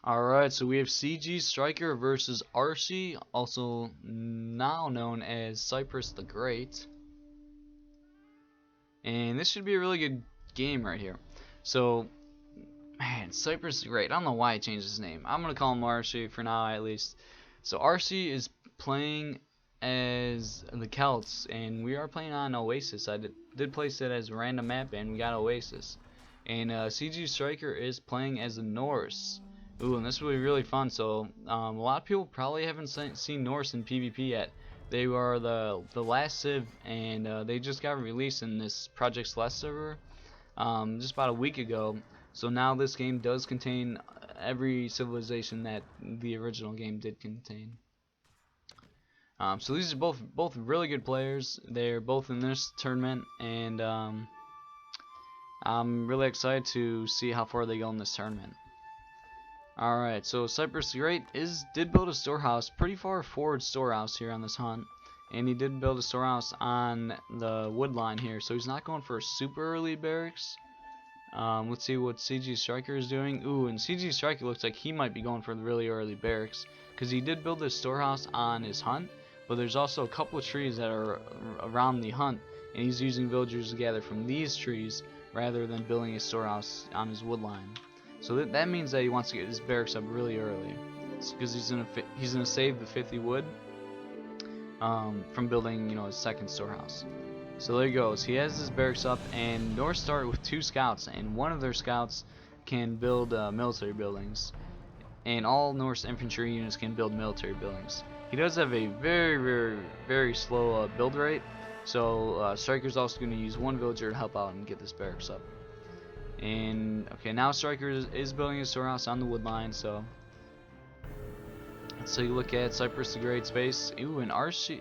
Alright, so we have CG Striker versus Archie, also now known as Cyprus the Great. And this should be a really good game right here. So, man, Cyprus the Great. I don't know why I changed his name. I'm going to call him Archie for now, at least. So, Archie is playing as the Celts, and we are playing on Oasis. I did place it as a random map, and we got Oasis. And CG Striker is playing as the Norse. Ooh, and this will be really fun. So, a lot of people probably haven't seen Norse in PvP yet. They were the last civ, and they just got released in this Project Celeste server just about a week ago. So now this game does contain every civilization that the original game did contain. So these are both really good players. They're both in this tournament, and I'm really excited to see how far they go in this tournament. Alright, so Cyprus the Great did build a storehouse, pretty far forward storehouse here on this hunt. And he did build a storehouse on the wood line here, so he's not going for a super early barracks. Let's see what CG Striker is doing. Ooh, and CG Striker looks like he might be going for the really early barracks, because he did build this storehouse on his hunt, but there's also a couple of trees that are around the hunt, and he's using villagers to gather from these trees rather than building a storehouse on his wood line. So that means that he wants to get his barracks up really early, because he's gonna save the 50 wood from building, his second storehouse. So there he goes. He has his barracks up, and Norse start with 2 scouts, and one of their scouts can build military buildings, and all Norse infantry units can build military buildings. He does have a very slow build rate, so Striker's also going to use 1 villager to help out and get this barracks up. And okay, now Striker is building a storehouse on the wood line, so let's take a look at Cyprus the Great space. Ooh, and Archie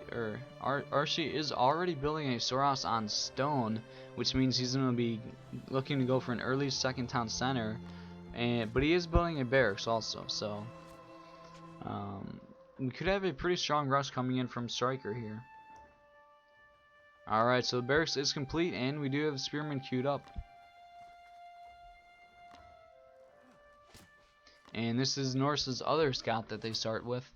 is already building a storehouse on stone, which means he's going to be looking to go for an early second town center, but he is building a barracks also, so we could have a pretty strong rush coming in from Striker here. Alright, so the barracks is complete, and we do have spearmen queued up. And this is Norse's other scout that they start with.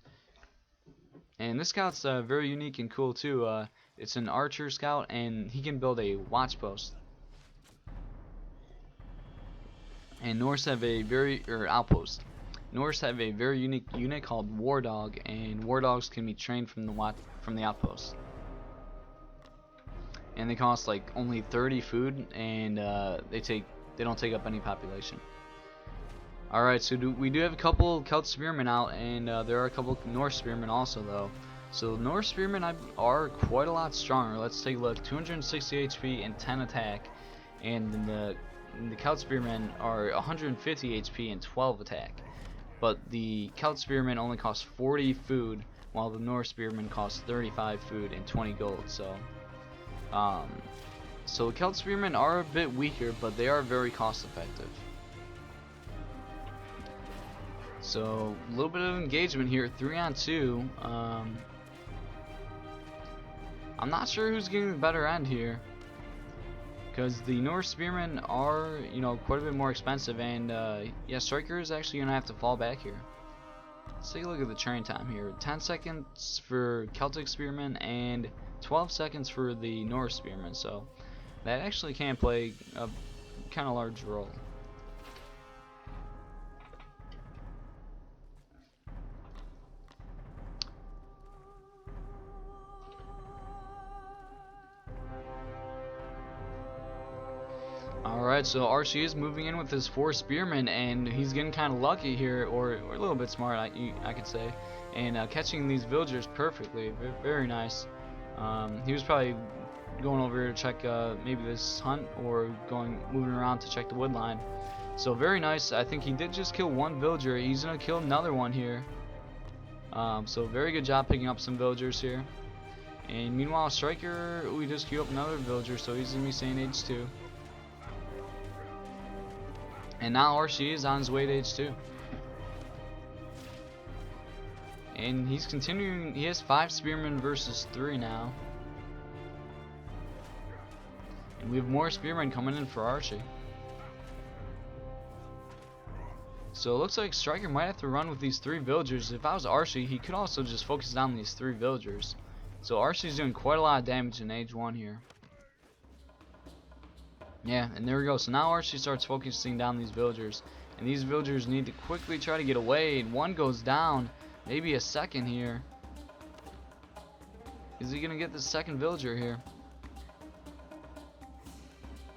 And this scout's very unique and cool too. It's an archer scout, and he can build a watch post. And Norse have a outpost. Norse have a very unique unit called War Dog, and War Dogs can be trained from the outpost. And they cost like only 30 food, and they don't take up any population. Alright, so we do have a couple Celt spearmen out, and there are a couple Norse spearmen also though. So Norse spearmen are quite a lot stronger. Let's take a look. 260 HP and 10 attack, and the Celt spearmen are 150 HP and 12 attack. But the Celt spearmen only cost 40 food, while the Norse spearmen cost 35 food and 20 gold. So the Celt spearmen are a bit weaker, but they are very cost effective. So a little bit of engagement here, 3-on-2. I'm not sure who's getting the better end here, because the Norse spearmen are, quite a bit more expensive, and yeah, Striker is actually gonna have to fall back here. Let's take a look at the train time here. 10 seconds for Celtic spearmen and 12 seconds for the Norse spearmen. So that actually can play a kind of large role. Alright, so Archie is moving in with his 4 spearmen, and he's getting kind of lucky here, or a little bit smart, I could say, and catching these villagers perfectly. Very nice. He was probably going over here to check maybe this hunt, or moving around to check the wood line. So very nice. I think he did just kill 1 villager. He's gonna kill another one here. So very good job picking up some villagers here. And meanwhile, Striker, we just queued up another villager, so he's gonna be staying H2. And now Archie is on his way to H2. And he's continuing. He has 5 spearmen versus 3 now. And we have more spearmen coming in for Archie. So it looks like Striker might have to run with these 3 villagers. If I was Archie, he could also just focus down these 3 villagers. So Archie's doing quite a lot of damage in age 1 here. Yeah, and there we go. So now Archie starts focusing down these villagers. And these villagers need to quickly try to get away. And 1 goes down. Maybe a second here. Is he going to get the second villager here?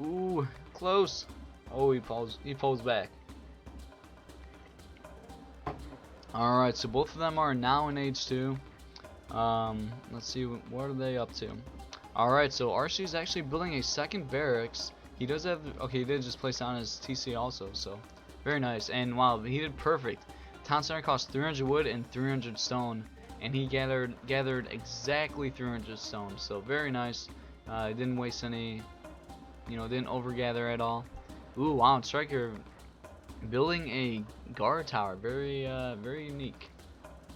Ooh, close. Oh, he pulls back. Alright, so both of them are now in age 2. Let's see, what are they up to? Alright, so Archie's actually building a second barracks. He does have, okay, he did just place down his TC also, so very nice. And wow, he did perfect. Town center cost 300 wood and 300 stone, and he gathered exactly 300 stone, so very nice. Didn't waste any, didn't overgather at all. Ooh, wow, Striker building a guard tower, very unique.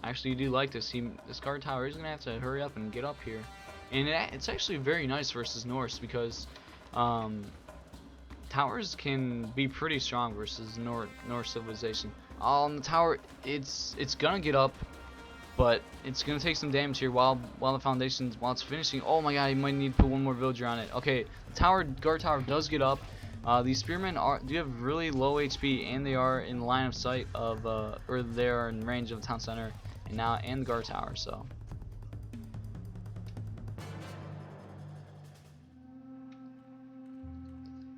Actually, you do like this. This guard tower is gonna have to hurry up and get up here, and it's actually very nice versus Norse because towers can be pretty strong versus Norse civilization. The tower, it's gonna get up, but it's gonna take some damage here while it's finishing. Oh my god, he might need to put 1 more villager on it. Okay, the guard tower does get up. These spearmen do have really low HP, and they are in line of sight of, or they are in range of the town center and the guard tower. So,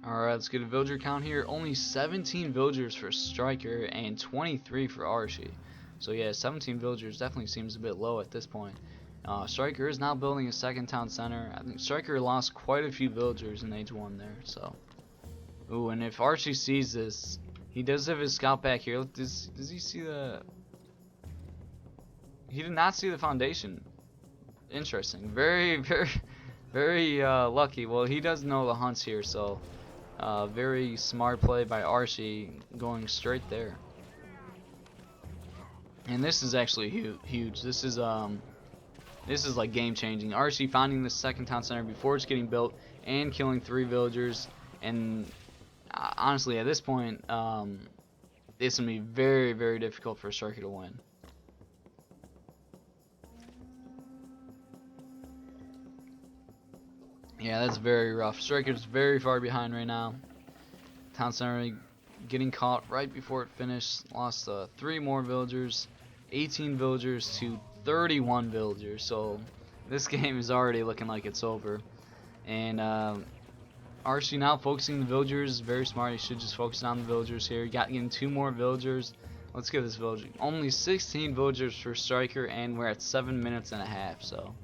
all right, let's get a villager count here. Only 17 villagers for Striker and 23 for Archie. So yeah, 17 villagers definitely seems a bit low at this point. Striker is now building a second town center. I think Striker lost quite a few villagers in age 1 there. So. Ooh, and if Archie sees this, he does have his scout back here. Does he see the... He did not see the foundation. Interesting. Very lucky. Well, he does know the hunts here, so very smart play by Archie going straight there. And this is actually huge. This is like game changing. Archie finding the second town center before it's getting built and killing 3 villagers. And honestly, at this point, it's gonna be very difficult for Striker to win. Yeah, that's very rough. Striker's very far behind right now. Town center getting caught right before it finished. Lost 3 more villagers, 18 villagers to 31 villagers. So this game is already looking like it's over. And Archie now focusing the villagers. Very smart. He should just focus on the villagers here. Getting 2 more villagers. Let's get this villager. Only 16 villagers for Striker, and we're at 7 minutes and a half. So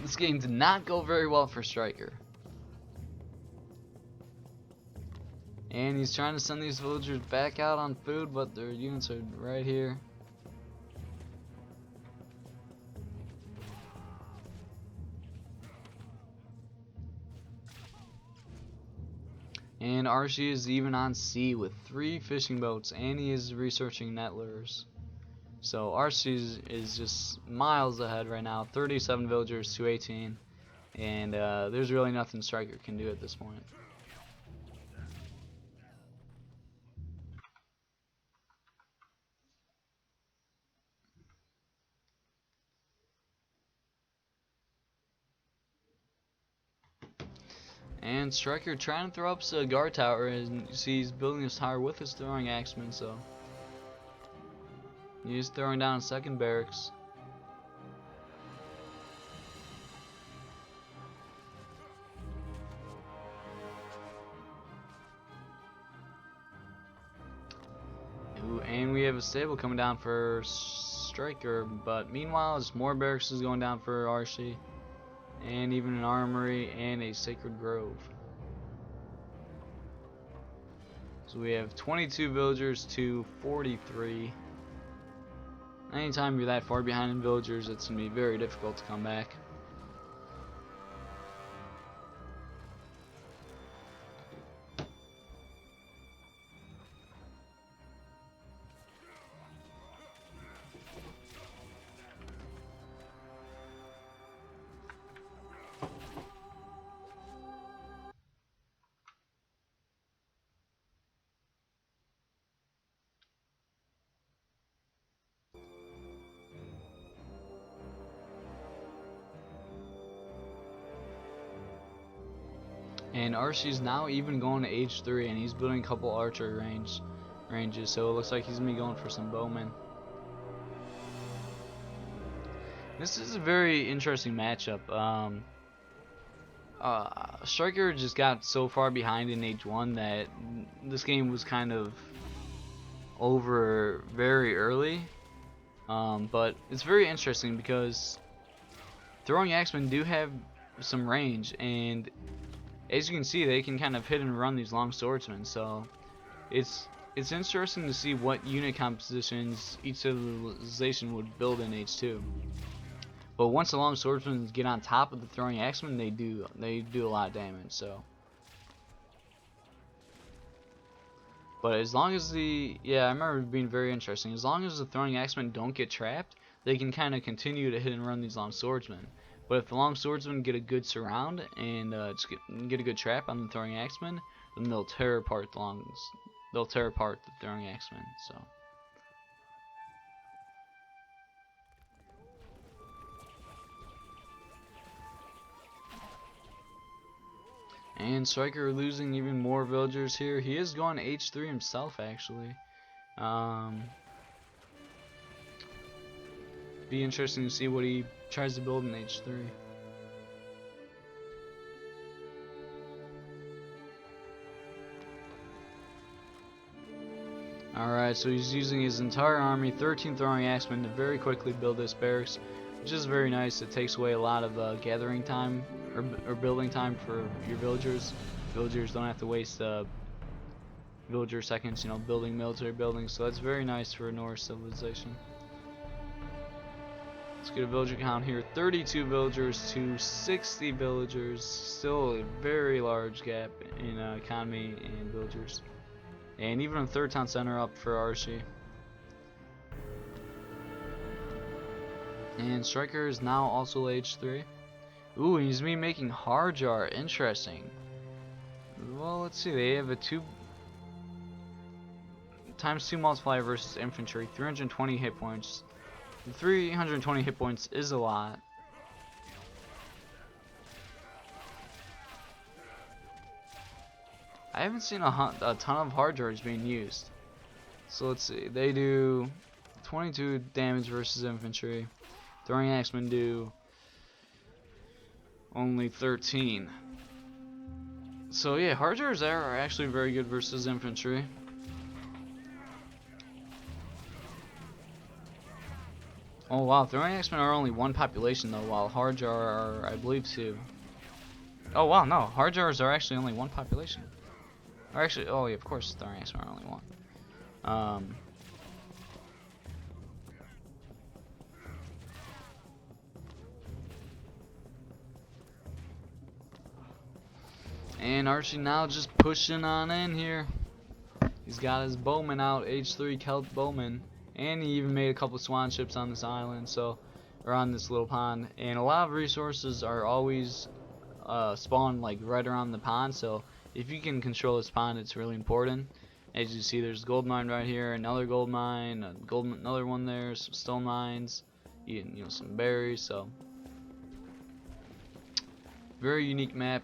this game did not go very well for Striker. And he's trying to send these villagers back out on food, but their units are right here. And Archie is even on sea with 3 fishing boats, and he is researching net lures. So Archie is just miles ahead right now, 37 villagers to 18, and there's really nothing Striker can do at this point. And Striker trying to throw up a guard tower, and you see he's building his tower with his throwing axeman, so he's throwing down a second barracks. Ooh, and we have a stable coming down for Striker, but meanwhile there's more barracks going down for Archie. And even an armory and a sacred grove. So we have 22 villagers to 43. Anytime you're that far behind in villagers, it's going to be very difficult to come back. And Archie's now even going to age 3, and he's building a couple archery ranges, so it looks like he's gonna be going for some bowmen. This is a very interesting matchup. Striker just got so far behind in age 1 that this game was kind of over very early. But it's very interesting because throwing axemen do have some range, and as you can see, they can kind of hit and run these long swordsmen. So it's interesting to see what unit compositions each civilization would build in age 2. But once the long swordsmen get on top of the throwing axemen, they do a lot of damage. So, but as long as I remember it being very interesting. As long as the throwing axemen don't get trapped, they can kind of continue to hit and run these long swordsmen. But if the long swordsmen get a good surround and just get a good trap on the throwing axemen, then they'll tear apart the throwing axemen. So. And Striker losing even more villagers here. He is going to H3 himself, actually. Be interesting to see what he tries to build in H3. Alright, so he's using his entire army, 13 throwing axemen, to very quickly build this barracks, which is very nice. It takes away a lot of gathering time or building time for your villagers. Villagers don't have to waste villager seconds, building military buildings. So that's very nice for a Norse civilization. Let's get a villager count here: 32 villagers to 60 villagers. Still a very large gap in economy and villagers. And even a third town center up for Archie. And Striker is now also age 3. Ooh, he's me making Harjar. Interesting. Well, let's see. They have a 2 times 2 multiplier versus infantry. 320 hit points. 320 hit points is a lot. I haven't seen a ton of Harjars being used. So let's see. They do 22 damage versus infantry. Throwing axemen do only 13. So yeah, Harjars there are actually very good versus infantry. Oh wow, throwing axemen are only 1 population though, while Harjar are, I believe, 2. Oh wow, no, Harjars are actually only 1 population. Or actually, oh yeah, of course, throwing axemen are only 1. And Archie now just pushing on in here. He's got his bowman out, H3 Celt bowman, and he even made a couple swan ships on this island, or on this little pond. And a lot of resources are always spawned like right around the pond, so if you can control this pond, it's really important. As you see, there's a gold mine right here, another gold mine, another one there, some stone mines, some berries. So very unique map.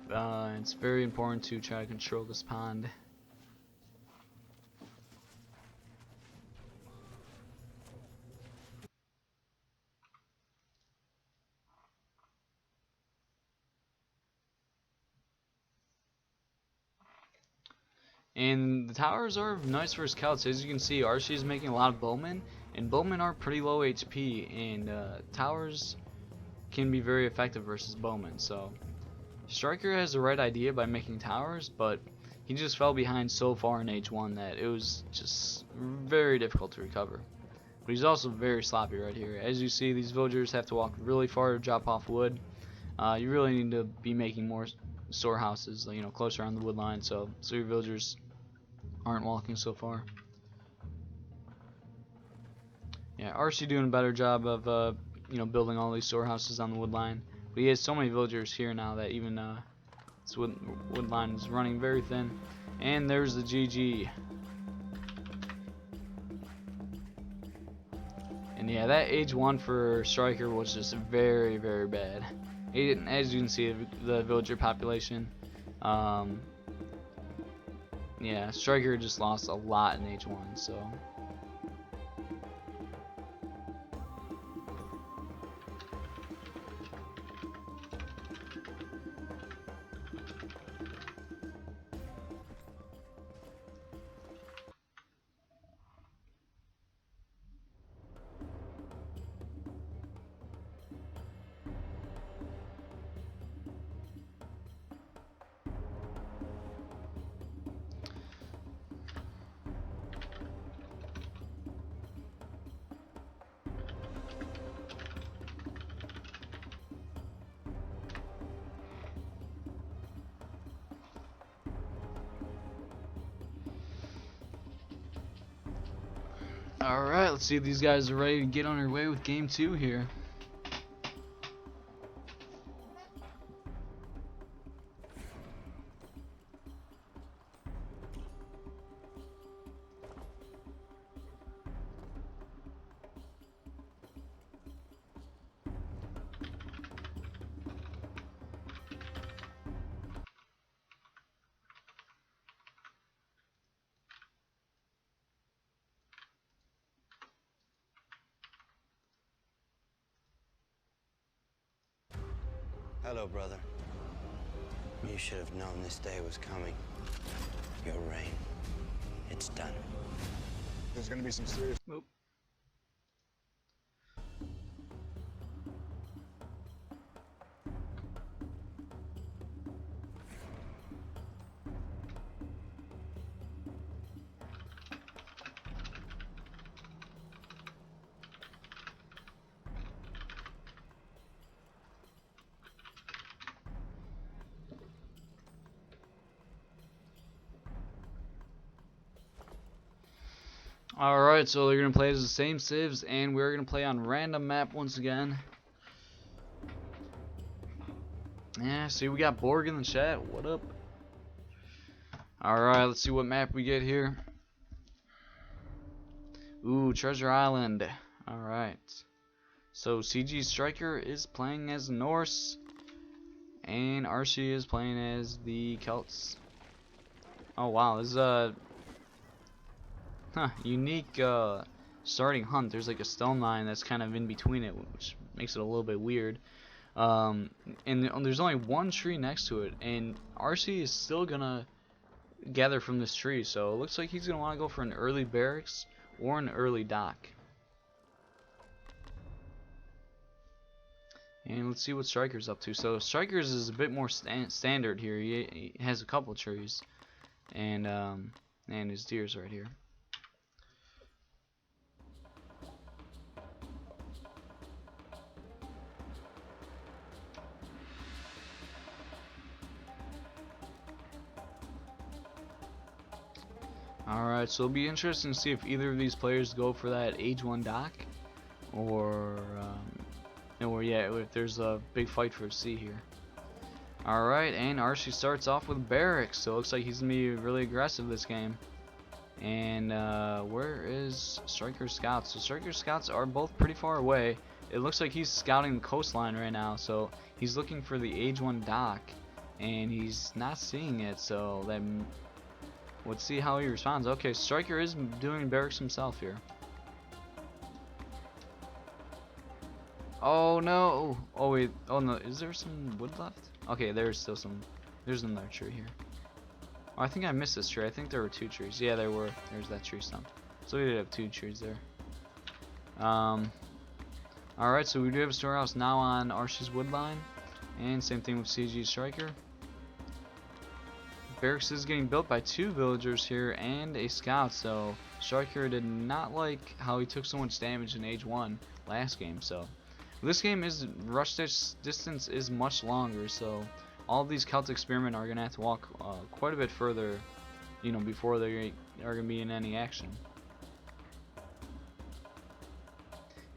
It's very important to try to control this pond. And the towers are nice for scouts. As you can see, Archie is making a lot of bowmen, and bowmen are pretty low HP, and towers can be very effective versus bowmen. So Striker has the right idea by making towers, but he just fell behind so far in H1 that it was just very difficult to recover. But he's also very sloppy right here. As you see, these villagers have to walk really far to drop off wood. You really need to be making more storehouses, closer on the wood line, so your villagers aren't walking so far. Yeah, Archie doing a better job of building all these storehouses on the wood line. But he has so many villagers here now that even this wood line is running very thin. And there's the GG. And yeah, that age 1 for Striker was just very, very bad. As you can see, the villager population Yeah, Striker just lost a lot in H1, so. Alright, let's see if these guys are ready to get on their way with game 2 here. Hello, brother. You should have known this day was coming. Your reign. It's done. There's gonna be some serious. Nope. Alright, so they're going to play as the same civs, and we're going to play on random map once again. Yeah, see, we got Borg in the chat. What up? Alright, let's see what map we get here. Ooh, Treasure Island. Alright. So, CG Striker is playing as Norse, and RC is playing as the Celts. Oh, wow, this is unique starting hunt. There's like a stone line that's kind of in between it, which makes it a little bit weird. And there's only one tree next to it, and RC is still gonna gather from this tree, so it looks like he's gonna want to go for an early barracks or an early dock. And let's see what Striker's up to. So Striker's is a bit more standard here. He has a couple trees, and his deer's right here. Alright, so it'll be interesting to see if either of these players go for that age 1 dock, or yeah, if there's a big fight for a C here. Alright, and RC starts off with barracks, so it looks like he's going to be really aggressive this game. And where is Striker's scouts? So Striker's scouts are both pretty far away. It looks like he's scouting the coastline right now, so he's looking for the age 1 dock, and he's not seeing it, so that... Let's see how he responds. Okay, Striker is doing barracks himself here. Oh no! Oh wait, oh no, is there some wood left? Okay, there's still some, there's another tree here. Oh, I think I missed this tree. I think there were 2 trees. Yeah, there were. There's that tree stump. So we did have 2 trees there. Alright, so we do have a storehouse now on RC's wood line. And same thing with CG Striker. Barracks is getting built by 2 villagers here and a scout, so Striker did not like how he took so much damage in age 1 last game. So this game is rush distance is much longer, so all of these Celtic spearmen are gonna have to walk quite a bit further, you know, before they are gonna be in any action.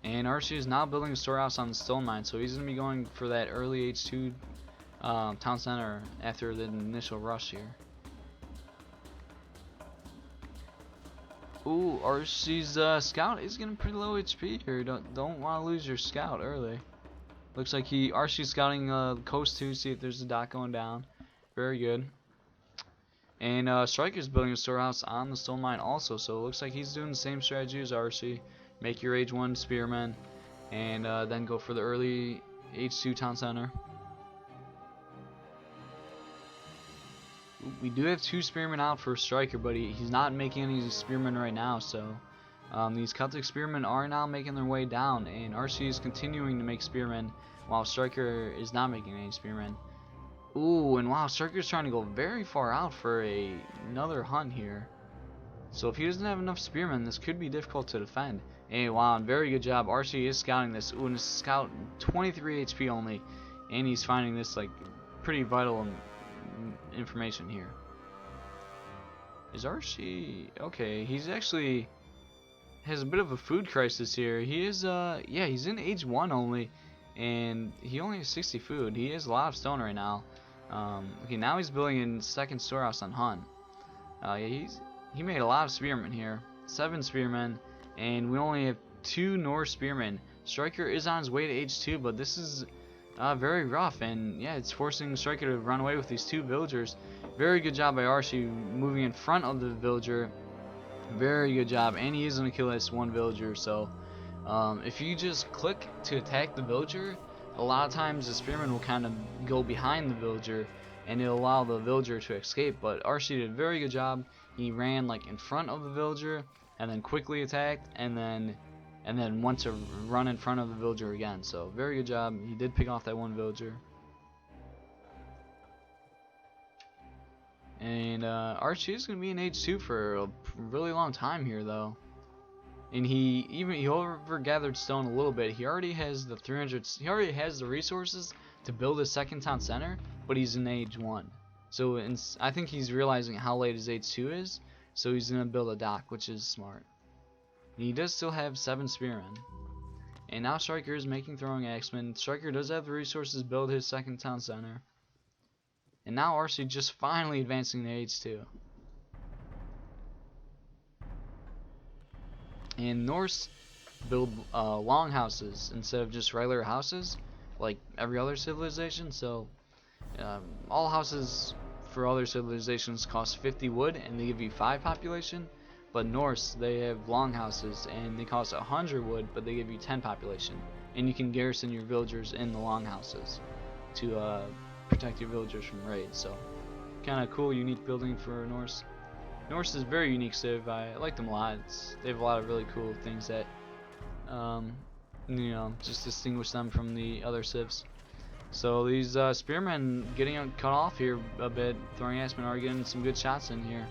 And RC is now building a storehouse on the stone mine, so he's gonna be going for that early age 2 town center after the initial rush here. Ooh, RC's scout is getting pretty low HP here. Don't want to lose your scout early. Looks like RC's scouting the coast too, see if there's a dock going down. Very good. And Striker's building a storehouse on the stone mine also, so it looks like he's doing the same strategy as RC. Make your age 1 spearmen, and then go for the early age 2 town center. We do have 2 spearmen out for Striker, but he's not making any spearmen right now, so these Celtic spearmen are now making their way down, and RC is continuing to make spearmen while Striker is not making any spearmen. Ooh, and wow, Striker's trying to go very far out for another hunt here. So if he doesn't have enough spearmen, this could be difficult to defend. And wow, and very good job. RC is scouting this. Ooh, and this scout 23 HP only, and he's finding this like pretty vital information here. Is RC okay? He's actually has a bit of a food crisis here. He is yeah, he's in age 1 only, and he only has 60 food. He has a lot of stone right now. Okay, now he's building a second storehouse on Hun. Yeah, he made a lot of spearmen here, 7 spearmen, and we only have 2 Norse spearmen. Striker is on his way to age 2, but this is very rough, and yeah, it's forcing Striker to run away with these 2 villagers. Very good job by Archie moving in front of the villager. Very good job, and he is gonna kill this 1 villager. So if you just click to attack the villager, a lot of times the spearman will kind of go behind the villager and it'll allow the villager to escape, but Archie did a very good job. He ran like in front of the villager and then quickly attacked, and then went to run in front of the villager again. So very good job. He did pick off that 1 villager. And Archie is going to be in age 2 for a really long time here though. And he over gathered stone a little bit. He already has the 300. He already has the resources to build a second town center, but he's in age 1. So I think he's realizing how late his age 2 is. So he's gonna build a dock, which is smart. And he does still have 7 spearmen. And now Striker is making throwing axemen. Striker does have the resources to build his second town center. And now RC just finally advancing to age 2. And Norse build longhouses instead of just regular houses like every other civilization. So all houses for other civilizations cost 50 wood and they give you 5 population, but Norse, they have longhouses and they cost 100 wood but they give you 10 population, and you can garrison your villagers in the longhouses to protect your villagers from raids. So kind of cool, unique building for Norse. Norse is very unique civ. I like them a lot. They have a lot of really cool things that you know, just distinguish them from the other civs. So these spearmen getting cut off here a bit. Throwing axemen are getting some good shots in here.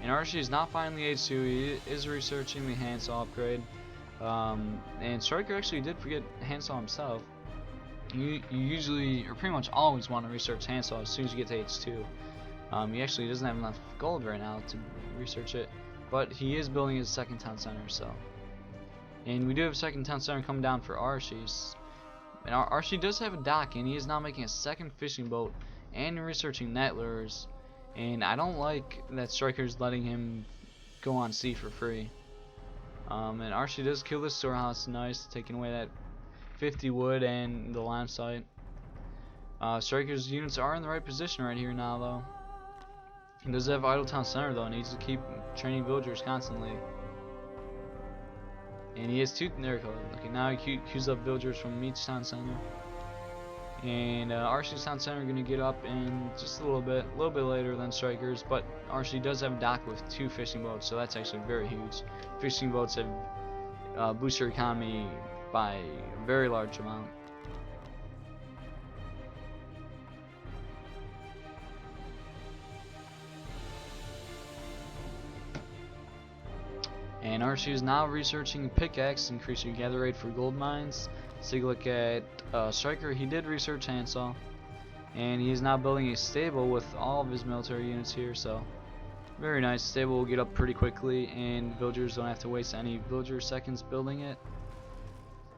And Archie is not finally age 2. He is researching the handsaw upgrade. And Striker actually did forget handsaw himself. You usually, or pretty much always, want to research handsaw as soon as you get to age 2. He actually doesn't have enough gold right now to research it, but he is building his second town center. So, and we do have a second town center coming down for Archie's. And Archie does have a dock, and he is now making a second fishing boat and researching net lures. And I don't like that Striker's letting him go on sea for free. And Archie does kill this storehouse, nice, taking away that 50 wood and the line sight. Striker's units are in the right position right here now though. He does have Idle Town Center though, and needs to keep training villagers constantly. And he has 2, there we go. Okay, now he queues up villagers from each town center. And Archie's town center going to get up in just a little bit later than Striker's, but Archie does have a dock with 2 fishing boats, so that's actually very huge. Fishing boats have boosted your economy by a very large amount. And Archie is now researching pickaxe, increase your gather rate for gold mines. Let's take a look at Striker. He did research handsaw, and he is now building a stable with all of his military units here. So very nice. Stable will get up pretty quickly, and villagers don't have to waste any villager seconds building it.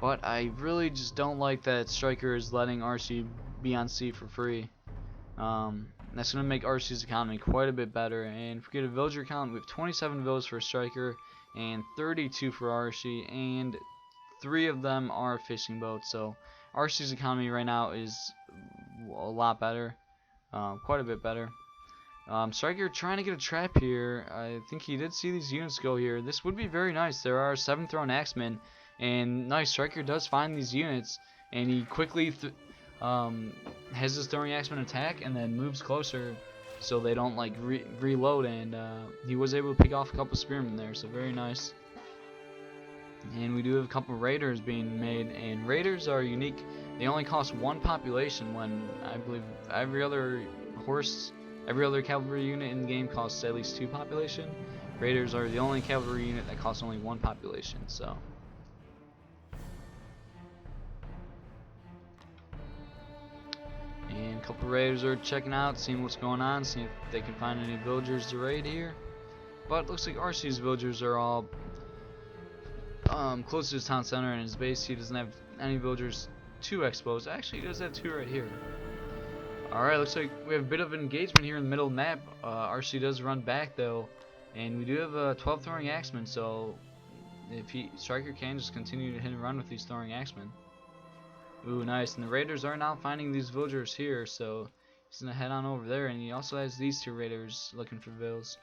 But I really just don't like that Striker is letting Archie be on sea for free. That's going to make Archie's economy quite a bit better. And if we get a villager count, we have 27 villages for Striker and 32 for Archie, and 3 of them are fishing boats. So Archie's economy right now is a lot better. quite a bit better. Striker trying to get a trap here. I think he did see these units go here. This would be very nice. There are 7 thrown axemen, and nice, Striker does find these units, and he quickly has his throwing axemen attack and then moves closer so they don't like reload, and he was able to pick off a couple spearmen there, so very nice. And we do have a couple raiders being made, and raiders are unique. They only cost 1 population when I believe every other cavalry unit in the game costs at least 2 population. Raiders are the only cavalry unit that costs only 1 population, so. And a couple raiders are checking out, seeing what's going on, seeing if they can find any villagers to raid here. But it looks like RC's villagers are all close to his town center and his base. He doesn't have any villagers to expose. Actually, he does have 2 right here. Alright, looks like we have a bit of an engagement here in the middle of the map. RC does run back though, and we do have 12 throwing axemen, so if Striker can just continue to hit and run with these throwing axemen. Ooh, nice, and the raiders are now finding these villagers here, so he's gonna head on over there, and he also has these 2 raiders looking for vills.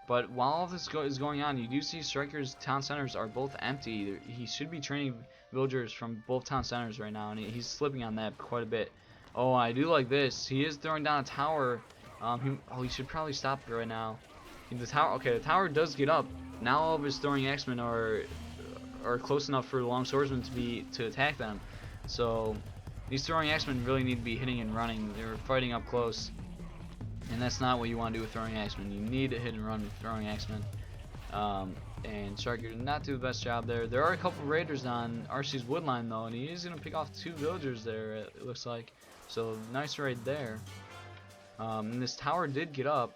But while all this is going on, you do see Striker's town centers are both empty. He should be training villagers from both town centers right now, and he's slipping on that quite a bit. Oh, I do like this. He is throwing down a tower. He should probably stop it right now. The tower does get up. Now all of his throwing axemen are close enough for the long swordsman to attack them. So these throwing axemen really need to be hitting and running. They're fighting up close, and that's not what you want to do with throwing axemen. You need to hit and run with throwing axemen. And Striker did not do the best job there. There are a couple raiders on RC's woodline though, and he is going to pick off 2 villagers there, it looks like. So nice raid there. And this tower did get up.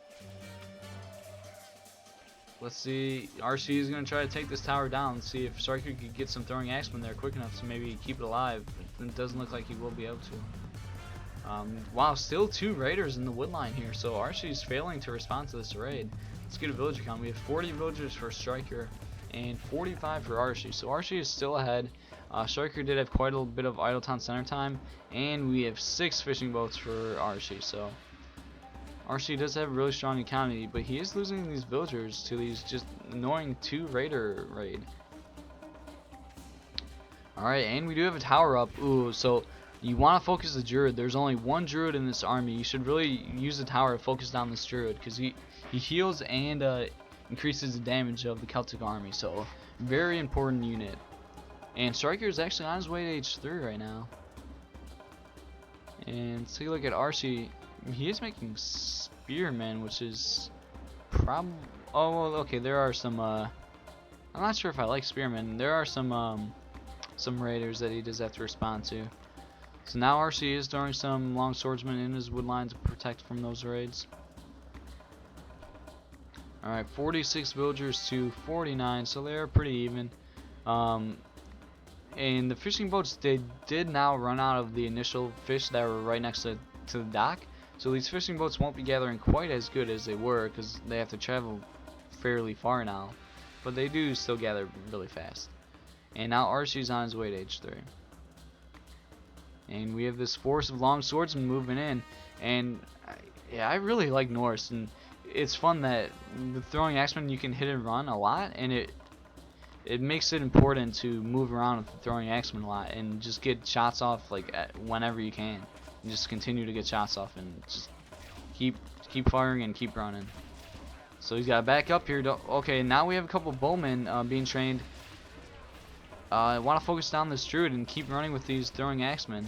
Let's see, RC is going to try to take this tower down and see if Striker could get some throwing axemen there quick enough to maybe keep it alive. It doesn't look like he will be able to. Wow, still 2 raiders in the woodline here, so RC is failing to respond to this raid. Let's get a villager count. We have 40 villagers for Striker and 45 for RC, so RC is still ahead. Striker did have quite a bit of idle town center time, and we have 6 fishing boats for RC, so RC does have a really strong economy, but he is losing these villagers to these just annoying 2 raider raid. Alright, and we do have a tower up. Ooh, so you want to focus the druid. There's only 1 druid in this army. You should really use the tower to focus down this druid, because he heals and increases the damage of the Celtic army, so very important unit. And Striker is actually on his way to H3 right now. And let's take a look at RC. He is making spearmen, which is oh, okay, there are some I'm not sure if I like spearmen. There are some raiders that he does have to respond to. So now RC is throwing some long swordsmen in his woodline to protect from those raids. Alright, 46 villagers to 49, so they are pretty even. And the fishing boats, they did now run out of the initial fish that were right next to the dock. So these fishing boats won't be gathering quite as good as they were, because they have to travel fairly far now. But they do still gather really fast. And now RC's on his way to H3. And we have this force of long swordsmen moving in. And yeah, I really like Norse. And it's fun that the throwing axemen, you can hit and run a lot. And it makes it important to move around with the throwing axemen a lot. And just get shots off like whenever you can. And just continue to get shots off and just keep firing and keep running. So he's got to back up here. Okay, now we have a couple bowmen being trained. I want to focus down this druid and keep running with these throwing axemen.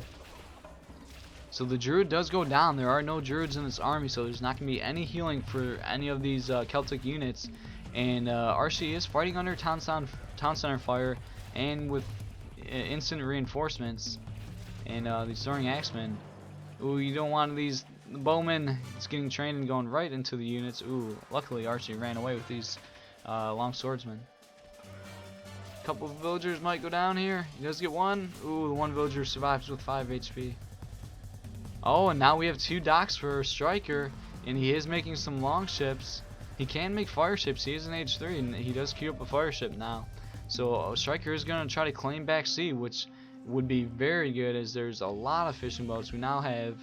So the druid does go down. There are no druids in this army, so there's not going to be any healing for any of these Celtic units. And RC is fighting under town center fire and with instant reinforcements. And these throwing axemen. Ooh, you don't want these bowmen. It's getting trained and going right into the units. Ooh, luckily RC ran away with these long swordsmen. A couple of villagers might go down here. He does get one. Ooh, the one villager survives with 5 HP. Oh, and now we have 2 docks for Striker, and he is making some long ships. He can make fire ships. He is an H3, and he does queue up a fire ship now. So Striker is going to try to claim back sea, which would be very good, as there's a lot of fishing boats. We now have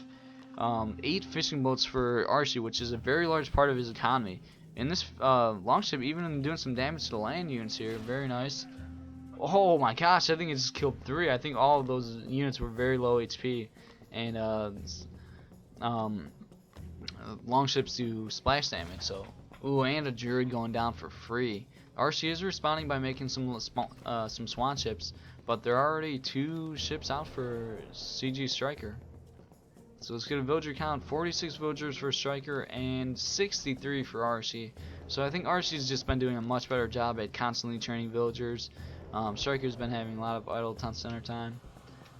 8 fishing boats for Archie, which is a very large part of his economy. And this longship even doing some damage to the land units here. Very nice. Oh my gosh, I think it just killed 3. I think all of those units were very low HP. And longships do splash damage. So, ooh, and a druid going down for free. Archie is responding by making some swan ships, but there are already 2 ships out for CG Striker. So let's get a villager count. 46 villagers for Striker and 63 for Archie. So I think Archie's just been doing a much better job at constantly training villagers. Striker's been having a lot of idle town center time.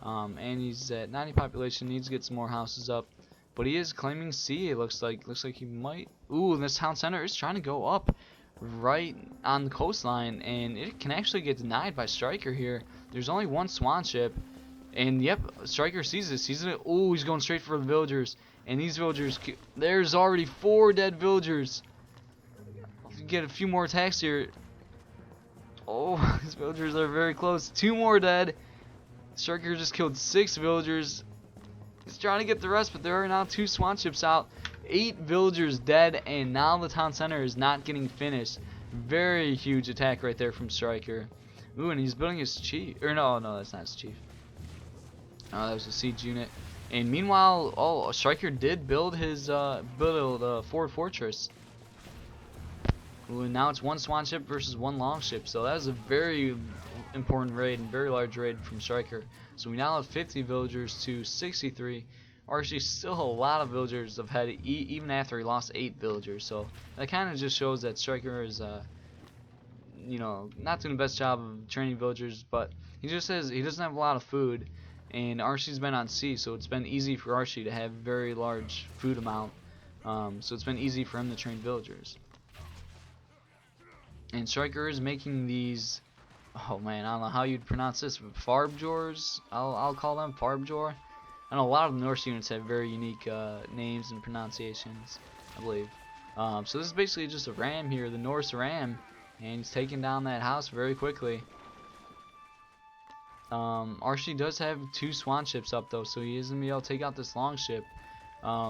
And he's at 90 population, needs to get some more houses up. But he is claiming C, it looks like he might. Ooh, this town center is trying to go up right on the coastline, and it can actually get denied by Striker here. There's only 1 swan ship. And yep, Striker sees it. Oh, he's going straight for the villagers. And these villagers, there's already 4 dead villagers. If you get a few more attacks here. Oh, these villagers are very close. 2 more dead. Striker just killed 6 villagers. He's trying to get the rest, but there are now 2 swan ships out. 8 villagers dead, and now the town center is not getting finished. Very huge attack right there from Striker. Ooh, and he's building his chief. Or no, that's not his chief. That was a siege unit. And meanwhile, oh, Striker did build his forward fortress. Ooh, and now it's 1 swan ship versus 1 long ship. So that was a very important raid and very large raid from Striker. So we now have 50 villagers to 63. Archie still a lot of villagers have had even after he lost 8 villagers. So that kind of just shows that Striker is you know, not doing the best job of training villagers, but he just says he doesn't have a lot of food. And Archie's been on sea, so it's been easy for Archie to have very large food amount. So it's been easy for him to train villagers. And Striker is making these, oh man, I don't know how you'd pronounce this, but Farbjors? I'll call them Farbjor. I know a lot of Norse units have very unique names and pronunciations, I believe. So this is basically just a ram here, the Norse ram, and he's taking down that house very quickly. Archie does have 2 swan ships up though, so he is going to be able to take out this long ship.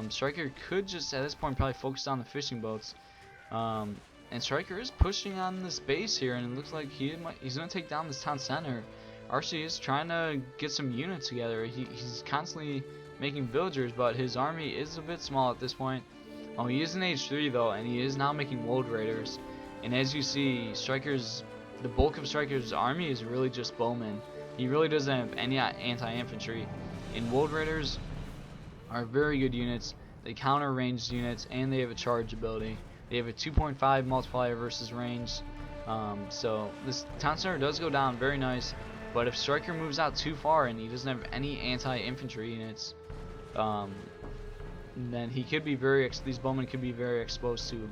Striker could just at this point probably focus on the fishing boats. And Striker is pushing on this base here, and it looks like he's going to take down this town center. Archie is trying to get some units together. He's constantly making villagers, but his army is a bit small at this point. Oh, he is in age 3 though, and he is now making wold raiders. And as you see, the bulk of Striker's army is really just bowmen. He really doesn't have any anti-infantry. And Wold Raiders are very good units. They counter ranged units, and they have a charge ability. They have a 2.5 multiplier versus range. So this town center does go down very nice. But if Striker moves out too far and he doesn't have any anti-infantry units, then he could be these bowmen could be very exposed to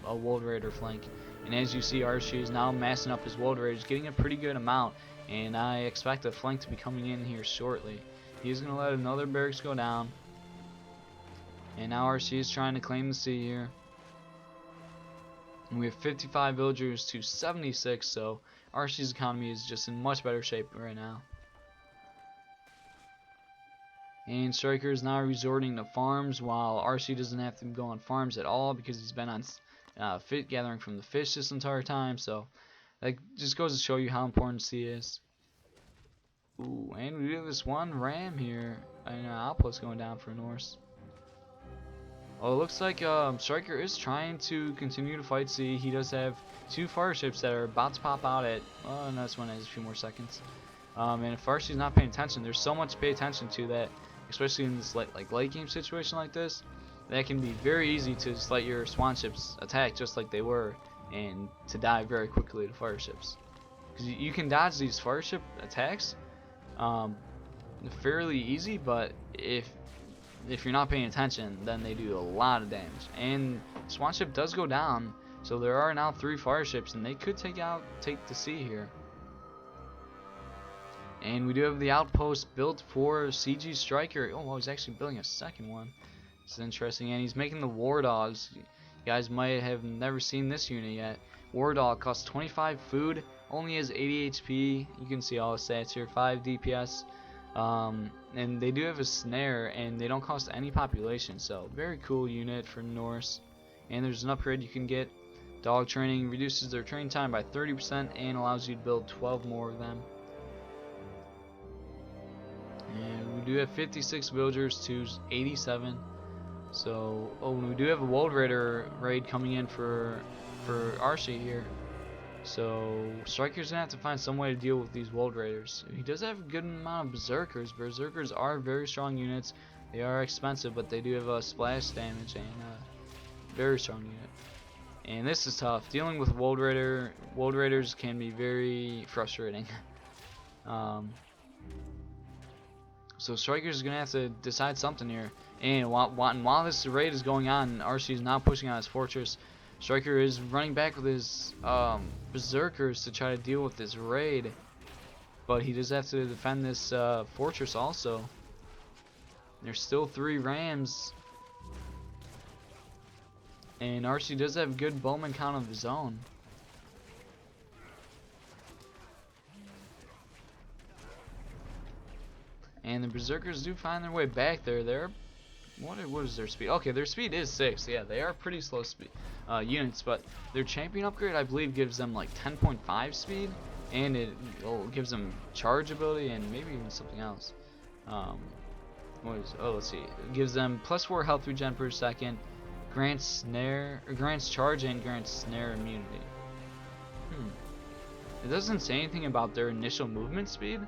a Wold Raider flank. And as you see, Archie is now massing up his Wold Raiders, getting a pretty good amount. And I expect a flank to be coming in here shortly. He's going to let another barracks go down. And now Archie is trying to claim the sea here. And we have 55 villagers to 76, so Archie's economy is just in much better shape right now. And Striker is now resorting to farms, while Archie doesn't have to go on farms at all because he's been on gathering from the fish this entire time. So that just goes to show you how important sea is. Ooh, and we do this 1 ram here, and outpost going down for Norse. Well, it looks like Striker is trying to continue to fight sea. He does have 2 fire ships that are about to pop out at, oh, no, this one has a few more seconds. And if Archie's not paying attention, there's so much to pay attention to that, especially in this late game situation like this, that can be very easy to just let your swan ships attack just like they were, and to die very quickly to fire ships. Because you can dodge these fire ship attacks fairly easy, but if you're not paying attention, then they do a lot of damage. And swan ship does go down, so there are now 3 fire ships, and they could take the sea here. And we do have the outpost built for CG Striker. Oh, well, he's actually building a second one. This is interesting. And he's making the War Dogs. You guys might have never seen this unit yet. War Dog costs 25 food, only has 80 HP. You can see all the stats here. 5 DPS, And they do have a snare, and they don't cost any population, so very cool unit for Norse. And there's an upgrade you can get. Dog training reduces their training time by 30% and allows you to build 12 more of them. And we do have 56 villagers to 87. So, we do have a Wold Raider raid coming in for Archie here. So Striker's gonna have to find some way to deal with these Wold Raiders. He does have a good amount of Berserkers. Berserkers are very strong units. They are expensive, but they do have a splash damage and a very strong unit. And this is tough. Dealing with Wold Raiders can be very frustrating. So Striker's gonna have to decide something here. And while this raid is going on, Archie is now pushing on his fortress. Striker is running back with his Berserkers to try to deal with this raid, but he does have to defend this fortress also. There's still 3 rams, and Archie does have good bowman count of his own. And the Berserkers do find their way back there. What is their speed? Okay, their speed is 6. Yeah, they are pretty slow speed units, but their champion upgrade, I believe, gives them like 10.5 speed, and it gives them charge ability and maybe even something else. Let's see. It gives them +4 health regen per second, grants charge, and grants snare immunity. It doesn't say anything about their initial movement speed.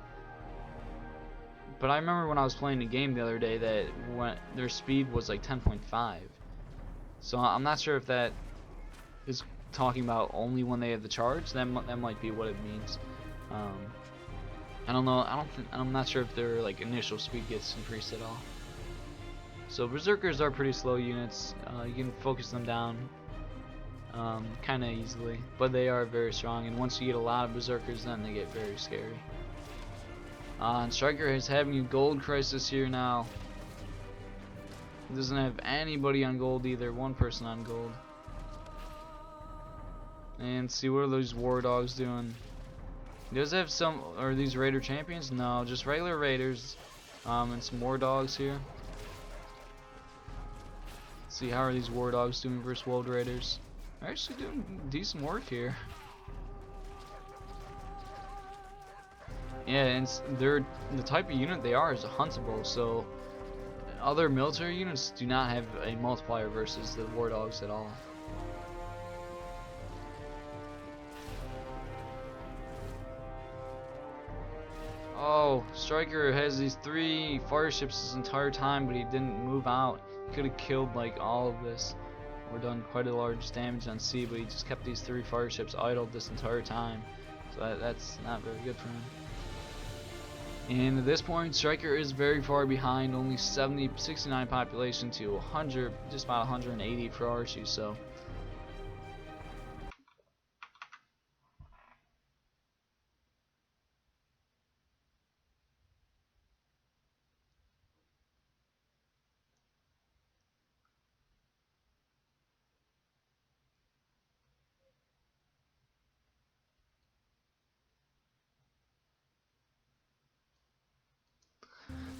But I remember when I was playing the game the other day that their speed was like 10.5. So I'm not sure if that is talking about only when they have the charge. That might be what it means. I don't know. I'm not sure if their like initial speed gets increased at all. So Berserkers are pretty slow units. You can focus them down kind of easily, but they are very strong. And once you get a lot of Berserkers, then they get very scary. And Striker is having a gold crisis here now. He doesn't have anybody on gold either. One person on gold. And see, what are those war dogs doing? He does have some. Are these raider champions? No, just regular raiders. And some war dogs here. Let's see, how are these war dogs doing versus Wold Raiders? They're actually doing decent work here. Yeah, and they're the type of unit they are is a huntable, so other military units do not have a multiplier versus the war dogs at all. Oh, Striker has these 3 fire ships this entire time, but he didn't move out. He could have killed like all of this or done quite a large damage on sea, but he just kept these 3 fire ships idled this entire time. So that's not very good for him. And at this point, Striker is very far behind, only 69 population to 100, just about 180 for Archie. So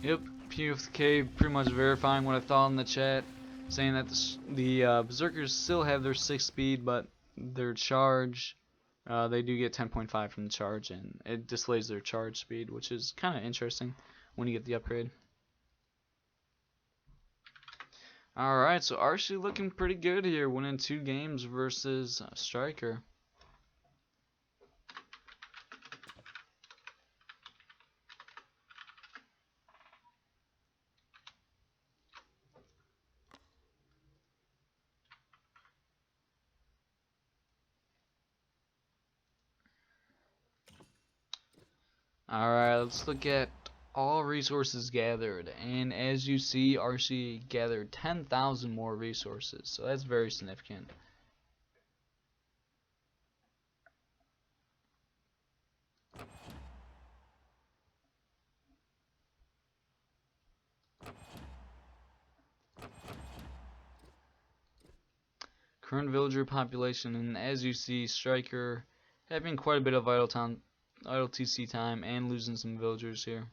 yep, PFK pretty much verifying what I thought in the chat, saying that the Berserkers still have their 6 speed, but their charge, they do get 10.5 from the charge, and it displays their charge speed, which is kind of interesting when you get the upgrade. Alright, so Archie looking pretty good here, winning 2 games versus Striker. Alright, let's look at all resources gathered, and as you see, Archie gathered 10,000 more resources, so that's very significant. Current villager population, and as you see, Striker having quite a bit of idle TC time and losing some villagers here.